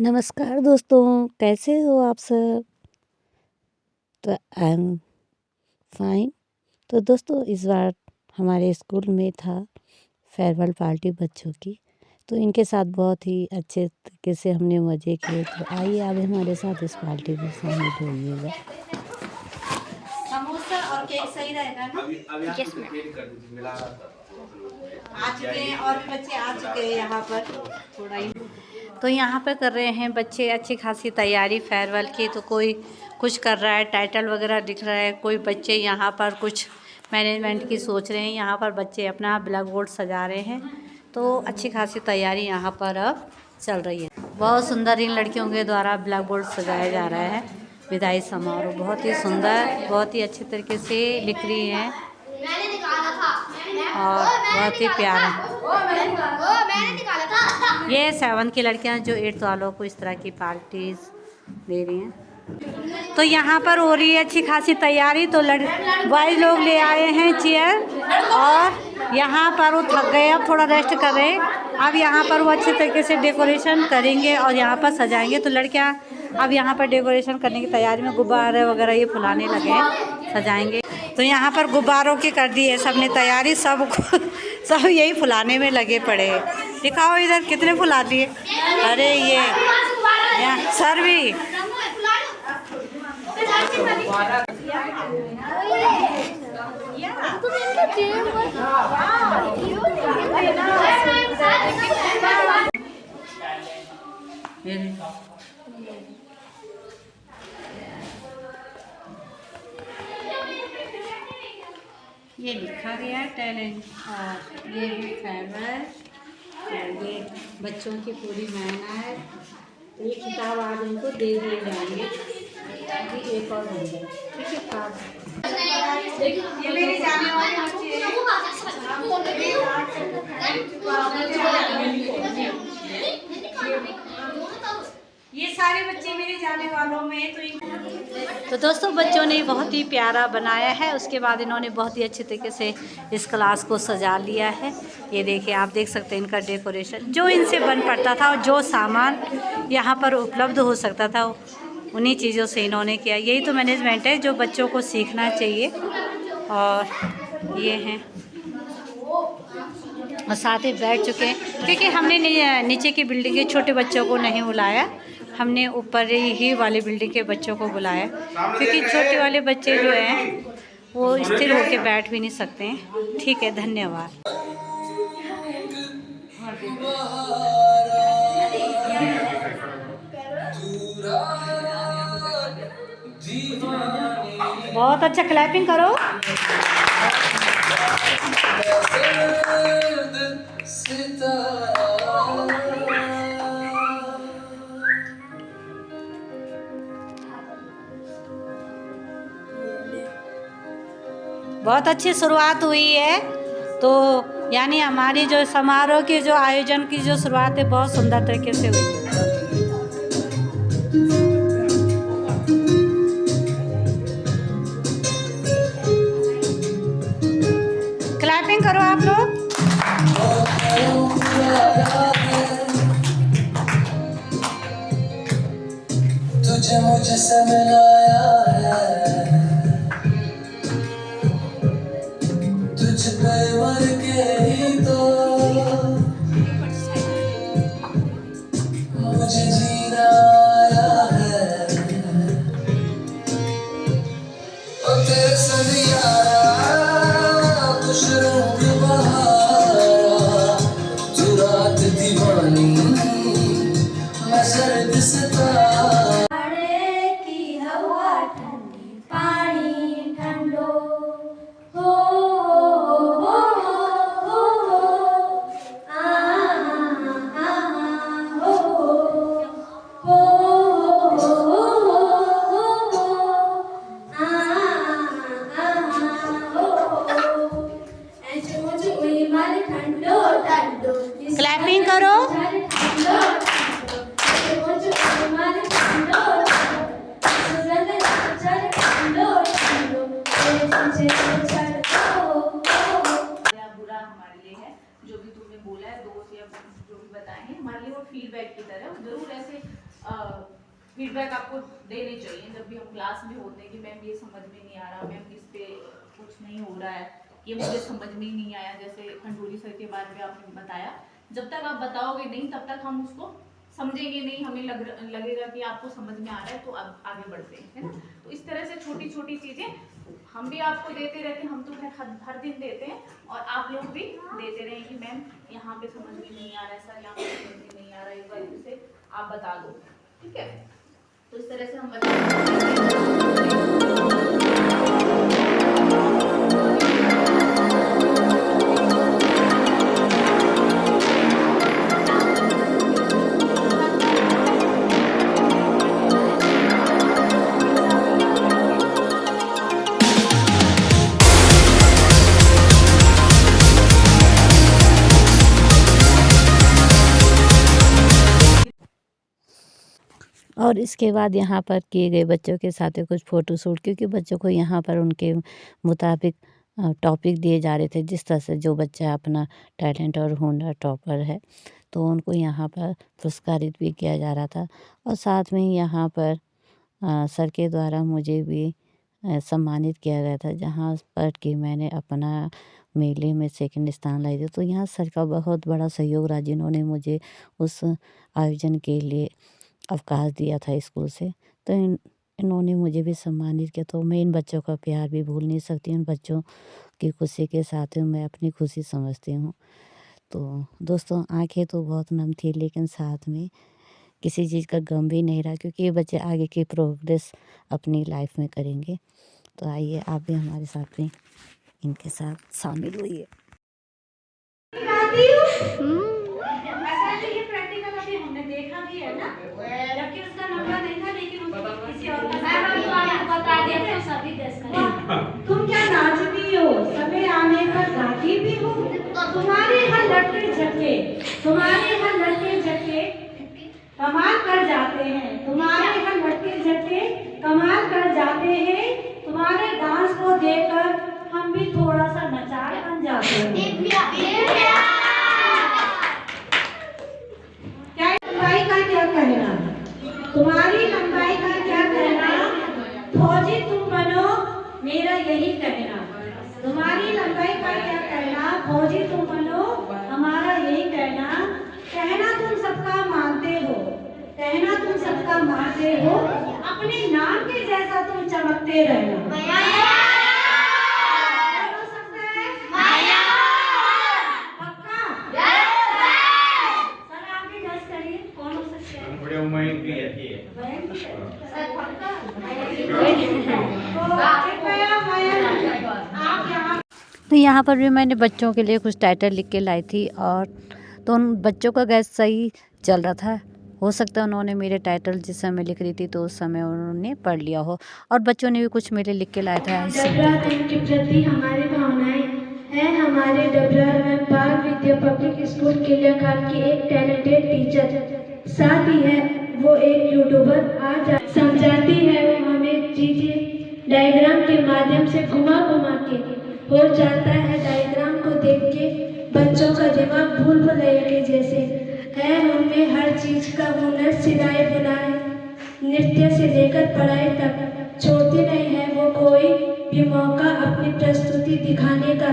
नमस्कार दोस्तों, कैसे हो आप सब? तो आई एम फाइन। तो दोस्तों इस बार हमारे स्कूल में था फेयरवेल पार्टी बच्चों की, तो इनके साथ बहुत ही अच्छे तरीके से हमने मज़े किए। तो आइए आप हमारे साथ इस पार्टी में शामिल होइएगा। समोसा और केक सही रहेगा ना? Yes ma'am. आ चुके हैं और भी बच्चे आ चुके हैं यहाँ पर थोड़ा ही। तो यहाँ पर कर रहे हैं बच्चे अच्छी खासी तैयारी फेयरवेल की। तो कोई कुछ कर रहा है, टाइटल वगैरह लिख रहा है, कोई बच्चे यहाँ पर कुछ मैनेजमेंट की सोच रहे हैं। यहाँ पर बच्चे अपना ब्लैक बोर्ड सजा रहे हैं। तो अच्छी खासी तैयारी यहाँ पर अब चल रही है। बहुत सुंदर इन लड़कियों के द्वारा ब्लैक बोर्ड सजाया जा रहा है। विदाई समारोह बहुत ही सुंदर, बहुत ही अच्छे तरीके से लिख रही हैं और बहुत ही प्यारा। ये 7 की लड़कियां जो 8 वालों को इस तरह की पार्टीज दे रही हैं। तो यहाँ पर हो रही है अच्छी खासी तैयारी। तो बॉयज लोग ले आए हैं चेयर और यहाँ पर वो थक गए, अब थोड़ा रेस्ट कर रहे हैं। अब यहाँ पर वो अच्छे तरीके से डेकोरेशन करेंगे और यहाँ पर सजाएंगे। तो लड़कियाँ अब यहाँ पर डेकोरेशन करने की तैयारी में गुब्बारे वगैरह ये फुलाने लगे हैं, सजाएंगे। तो यहाँ पर गुब्बारों की कर दी है सबने तैयारी, सब यही फुलाने में लगे पड़े हैं। दिखाओ इधर कितने फुला दिए। अरे ये सर भी। ये लिखा गया है टैलेंट और ये है फेयरवेल और ये बच्चों की पूरी मेहनत। ये किताब आज उनको दे दिए जाएंगे। अभी एक और बन जाए, ठीक है किताब। ये मेरी जाने वाली बच्ची है। ये सारे बच्चे मेरे जाने वालों में। तो दोस्तों बच्चों ने बहुत ही प्यारा बनाया है। उसके बाद इन्होंने बहुत ही अच्छे तरीके से इस क्लास को सजा लिया है। ये देखिए, आप देख सकते हैं इनका डेकोरेशन जो इनसे बन पड़ता था और जो सामान यहाँ पर उपलब्ध हो सकता था उन्हीं चीज़ों से इन्होंने किया। यही तो मैनेजमेंट है जो बच्चों को सीखना चाहिए। और ये हैं और साथ ही बैठ चुके हैं, क्योंकि हमने नीचे की बिल्डिंग के छोटे बच्चों को नहीं बुलाया, हमने ऊपर ही वाली बिल्डिंग के बच्चों को बुलाया, क्योंकि छोटे वाले बच्चे जो हैं वो स्थिर होकर बैठ भी नहीं सकते हैं। ठीक है, धन्यवाद। बहुत अच्छा, क्लैपिंग करो। बहुत अच्छी शुरुआत हुई है। तो यानी हमारी जो समारोह की जो आयोजन की जो शुरुआत है बहुत सुंदर तरीके से हुई। क्लैपिंग करो आप लोग। तुझे मुझसे मिलाया है, तुझ पे मर के ही तो मुझे जीना आया है। और तेरे संग यारा खुश रंग बहारा, तू रात दीवानी मैं सर्द सितारा। क्लैपिंग करो। बुरा हमारे लिए है, जो भी तुमने बोला है, दोस्त या जो भी बताएंगे हमारे लिए वो फीडबैक की तरह जरूर ऐसे फीडबैक आपको देने चाहिए जब भी हम क्लास में होते हैं कि मैम ये समझ में नहीं आ रहा, मैम इस पे कुछ नहीं हो रहा है, ये मुझे समझ में ही नहीं आया। जैसे खंडूरी सर के बारे में आपने बताया, जब तक आप बताओगे नहीं तब तक हम उसको समझेंगे नहीं, हमें लगेगा कि आपको समझ में आ रहा है तो अब आगे बढ़ते हैं, है ना। तो इस तरह से छोटी छोटी चीज़ें हम भी आपको देते रहते हैं, हम तो हर दिन देते हैं, और आप लोग भी देते रहें कि मैम यहाँ पे समझ में नहीं आ रहा है, सर यहाँ पे समझ में नहीं आ रहा है, एक बार इसे आप बता दो, ठीक है। तो इस तरह से हम और इसके बाद यहाँ पर किए गए बच्चों के साथ में कुछ फ़ोटो शूट, क्योंकि बच्चों को यहाँ पर उनके मुताबिक टॉपिक दिए जा रहे थे, जिस तरह से जो बच्चा अपना टैलेंट और हुनर टॉपर है तो उनको यहाँ पर पुरस्कारित भी किया जा रहा था। और साथ में ही यहाँ पर सर के द्वारा मुझे भी सम्मानित किया गया था, जहाँ पर कि मैंने अपना मेले में सेकंड स्थान लाई थी। तो यहाँ सर का बहुत बड़ा सहयोग रहा, जिन्होंने मुझे उस आयोजन के लिए अवकाश दिया था स्कूल से। तो इन्होंने मुझे भी सम्मानित किया, तो मैं इन बच्चों का प्यार भी भूल नहीं सकती। उन बच्चों की खुशी के साथ में मैं अपनी खुशी समझती हूँ। तो दोस्तों, आंखें तो बहुत नम थी, लेकिन साथ में किसी चीज़ का गम भी नहीं रहा, क्योंकि ये बच्चे आगे की प्रोग्रेस अपनी लाइफ में करेंगे। तो आइए आप भी हमारे साथ में इनके साथ शामिल होइए। ये प्रैक्टिकल अभी हमने देखा भी है ना, जबकि उसका नंबर नहीं था, लेकिन किसी और का बता दिया तो सभी तुम क्या नाचती हो, समय आने पर गाती भी हो, तुम्हारे हर लटके झटके, तुम्हारे हर लटके झटके कमाल कर जाते हैं, तुम्हारे हर लटके झटके कमाल कर जाते हैं, तुम्हारे डांस को देखकर हम भी थोड़ा सा नचार बन जाते हैं। क्या कहना, तुम्हारी लंबाई का क्या कहना, फौजी तुम बनो मेरा यही कहना, तुम्हारी लंबाई का क्या कहना, फौजी तुम बनो हमारा यही कहना, कहना तुम सबका मानते हो, कहना तुम सबका मानते हो, अपने नाम के जैसा तुम चमकते रहना। तो यहाँ पर भी मैंने बच्चों के लिए कुछ टाइटल लिख के लाई थी, और तो उन बच्चों का गैस सही चल रहा था। हो सकता है उन्होंने मेरे टाइटल जिस समय लिख रही थी तो उस समय उन्होंने पढ़ लिया हो, और बच्चों ने भी कुछ मेरे लिख के लाया था। डबरा के प्रति हमारी भावनाएं हैं। हमारे डबरा में बाल विद्या पब्लिक स्कूल किलियाखान की एक टैलेंटेड टीचर, साथ ही है वो एक यूट्यूबर। आज समझाती है वो हमें चीजें डायग्राम के माध्यम से घुमा घुमा के। हो जाता है डायग्राम को देख के बच्चों का दिमाग भूल भुलैया के जैसे है। हमें हर चीज का हुनर, सिलाई बुनाई, नृत्य से लेकर पढ़ाई तक छोड़ती नहीं है वो कोई भी मौका अपनी प्रस्तुति दिखाने का।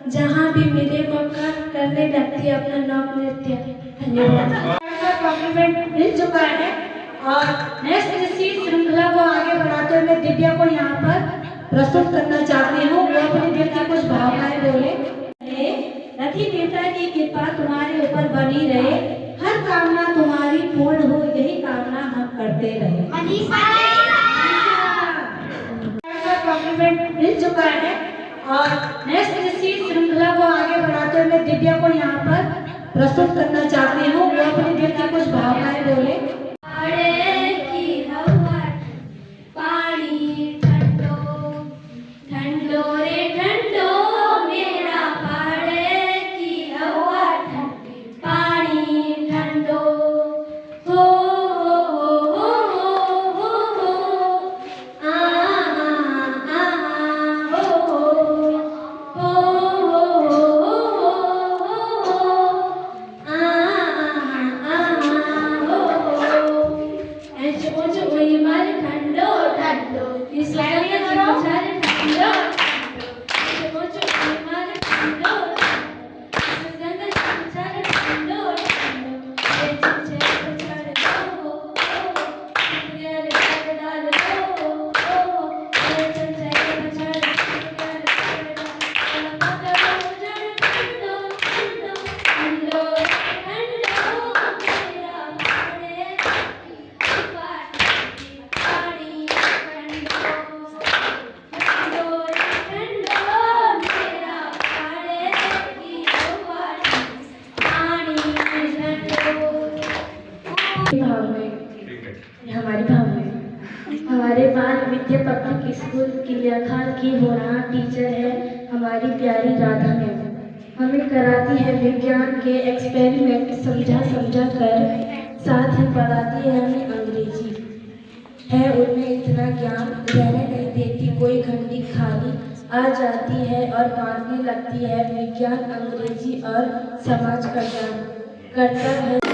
जहाँ भी मिले मौका करने लगती है अपना नौक नृत्य। धन्यवाद। कॉम्प्लीमेंट मिल चुका है, और नेक्स्ट इसी श्रृंखला को आगे बढ़ाते हुए मैं दिव्या को यहाँ पर प्रस्तुत करना चाहती हूँ। वो अपने दिल की कुछ भावनाएं बोले। रथी देवता की कृपा तुम्हारे ऊपर बनी रहे, हर कामना तुम्हारी पूर्ण हो, यही कामना हम करते रहे। कॉम्प्लीमेंट मिल चुका है, और नेक्स्ट इसी श्रृंखला को आगे बढ़ाते हुए मैं दिव्या को यहाँ पर प्रस्तुत करना चाहती हूँ। वो अपने दिल की कुछ भावनाएं बोले। भावनाएं हमारी भावनाएं हमारे बाल विद्या पब्लिक स्कूल किलियाखान की होनहार टीचर है हमारी प्यारी राधा मैम। हमें कराती है विज्ञान के एक्सपेरिमेंट समझा समझा कर, साथ ही पढ़ाती है हमें अंग्रेजी। है उनमें इतना ज्ञान, रहने नहीं देती कोई घंटी खाली, आ जाती है और बांटने लगती है विज्ञान, अंग्रेजी और समाज कल्याण। करता है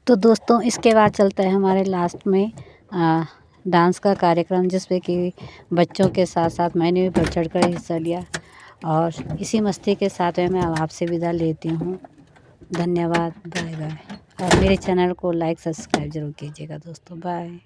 तो दोस्तों इसके बाद चलता है हमारे लास्ट में डांस का कार्यक्रम, जिसमें कि बच्चों के साथ साथ मैंने भी बढ़ चढ़ कर हिस्सा लिया। और इसी मस्ती के साथ में मैं आपसे विदा लेती हूँ। धन्यवाद, बाय बाय। और मेरे चैनल को लाइक सब्सक्राइब जरूर कीजिएगा दोस्तों। बाय।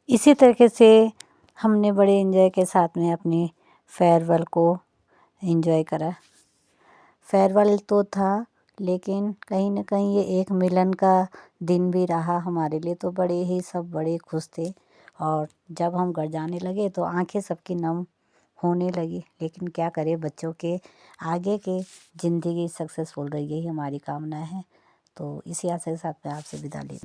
इसी तरीके से हमने बड़े एंजॉय के साथ में अपनी फेयरवेल को एंजॉय करा। फेयरवेल तो था, लेकिन कहीं न कहीं ये एक मिलन का दिन भी रहा हमारे लिए, तो बड़े ही सब बड़े खुश थे। और जब हम घर जाने लगे तो आंखें सबकी नम होने लगी, लेकिन क्या करें, बच्चों के आगे के ज़िंदगी सक्सेसफुल रही, यही हमारी कामना है। तो इसी आशा के साथ मैं आपसे विदा लेती हूँ।